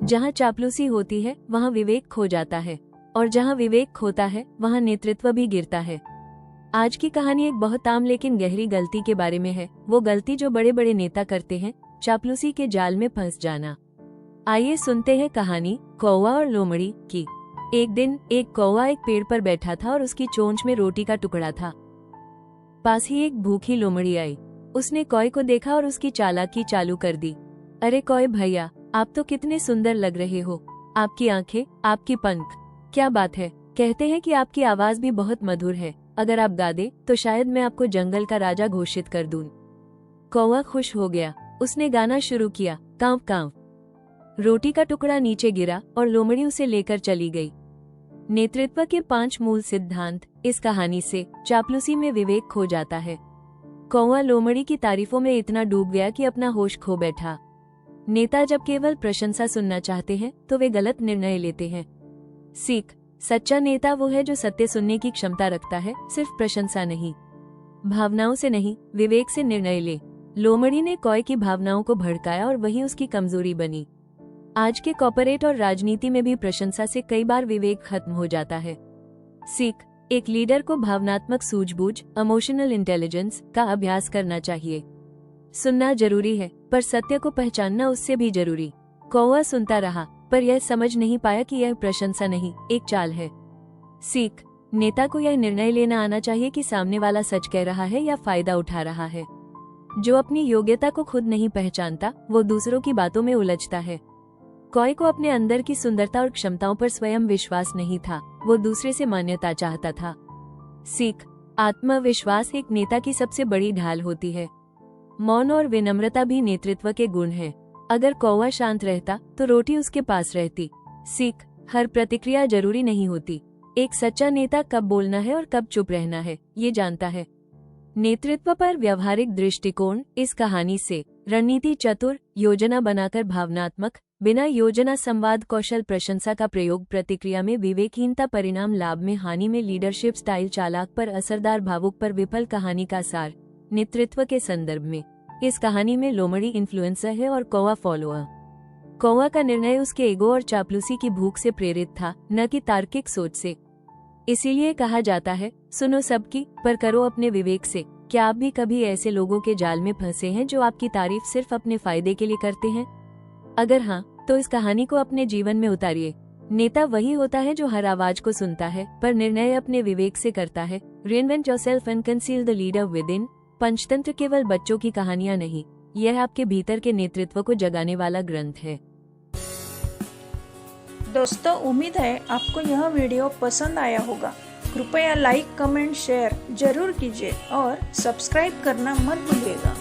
जहाँ चापलूसी होती है वहाँ विवेक खो जाता है, और जहाँ विवेक खोता है वहाँ नेतृत्व भी गिरता है। आज की कहानी एक बहुत आम लेकिन गहरी गलती के बारे में है। वो गलती जो बड़े बड़े नेता करते हैं, चापलूसी के जाल में फंस जाना। आइए सुनते हैं कहानी कौवा और लोमड़ी की। एक दिन एक कौवा एक पेड़ पर बैठा था और उसकी चोंच में रोटी का टुकड़ा था। पास ही एक भूखी लोमड़ी आई। उसने कौवे को देखा और उसकी चालाकी चालू कर दी। अरे कौवे भैया, आप तो कितने सुंदर लग रहे हो। आपकी आंखें, आपकी पंख, क्या बात है। कहते हैं कि आपकी आवाज भी बहुत मधुर है। अगर आप गा दे तो शायद मैं आपको जंगल का राजा घोषित कर दूं। कौवा खुश हो गया। उसने गाना शुरू किया, कांव कांव। रोटी का टुकड़ा नीचे गिरा और लोमड़ी उसे लेकर चली गई। नेतृत्व के 5 मूल सिद्धांत। इस कहानी से चापलूसी में विवेक खो जाता है। कौवा लोमड़ी की तारीफों में इतना डूब गया कि अपना होश खो बैठा। नेता जब केवल प्रशंसा सुनना चाहते हैं तो वे गलत निर्णय लेते हैं। सीख, सच्चा नेता वो है जो सत्य सुनने की क्षमता रखता है, सिर्फ प्रशंसा नहीं। भावनाओं से नहीं, विवेक से निर्णय ले। लोमड़ी ने कौवे की भावनाओं को भड़काया और वही उसकी कमजोरी बनी। आज के कॉर्पोरेट और राजनीति में भी प्रशंसा से कई बार विवेक खत्म हो जाता है। सीख, एक लीडर को भावनात्मक सूझबूझ, इमोशनल इंटेलिजेंस का अभ्यास करना चाहिए। सुनना जरूरी है, पर सत्य को पहचानना उससे भी जरूरी। कौवा सुनता रहा, पर यह समझ नहीं पाया कि यह प्रशंसा नहीं, एक चाल है। सीख, नेता को यह निर्णय लेना आना चाहिए कि सामने वाला सच कह रहा है या फायदा उठा रहा है। जो अपनी योग्यता को खुद नहीं पहचानता, वो दूसरों की बातों में उलझता है। कौवे को अपने अंदर की सुंदरता और क्षमताओं पर स्वयं विश्वास नहीं था, वो दूसरे से मान्यता चाहता था। सीख, आत्मविश्वास एक नेता की सबसे बड़ी ढाल होती है। मौन और विनम्रता भी नेतृत्व के गुण हैं। अगर कौवा शांत रहता तो रोटी उसके पास रहती। सीख, हर प्रतिक्रिया जरूरी नहीं होती। एक सच्चा नेता कब बोलना है और कब चुप रहना है, ये जानता है। नेतृत्व पर व्यवहारिक दृष्टिकोण। इस कहानी से रणनीति चतुर, योजना बनाकर भावनात्मक, बिना योजना संवाद कौशल, प्रशंसा का प्रयोग प्रतिक्रिया में, विवेकहीनता परिणाम लाभ में, हानि में, लीडरशिप स्टाइल चालाक पर असरदार, भावुक पर विफल। कहानी का सार नेतृत्व के संदर्भ में। इस कहानी में लोमड़ी इन्फ्लुएंसर है और कौवा फॉलोअर। कौवा का निर्णय उसके ईगो और चापलूसी की भूख से प्रेरित था, न कि तार्किक सोच से। इसीलिए कहा जाता है, सुनो सबकी, पर करो अपने विवेक से। क्या आप भी कभी ऐसे लोगों के जाल में फंसे हैं जो आपकी तारीफ सिर्फ अपने फायदे के लिए करते हैं? अगर हाँ, तो इस कहानी को अपने जीवन में उतारिए। नेता वही होता है जो हर आवाज को सुनता है, पर निर्णय अपने विवेक से करता है। Reinvent yourself and conceal the leader with in. Panchatantra केवल बच्चों की कहानियां नहीं, यह आपके भीतर के नेतृत्व को जगाने वाला ग्रंथ है। दोस्तों, उम्मीद है आपको यह वीडियो पसंद आया होगा। कृपया लाइक, कमेंट, शेयर जरूर कीजिए और सब्सक्राइब करना मत भूलिएगा।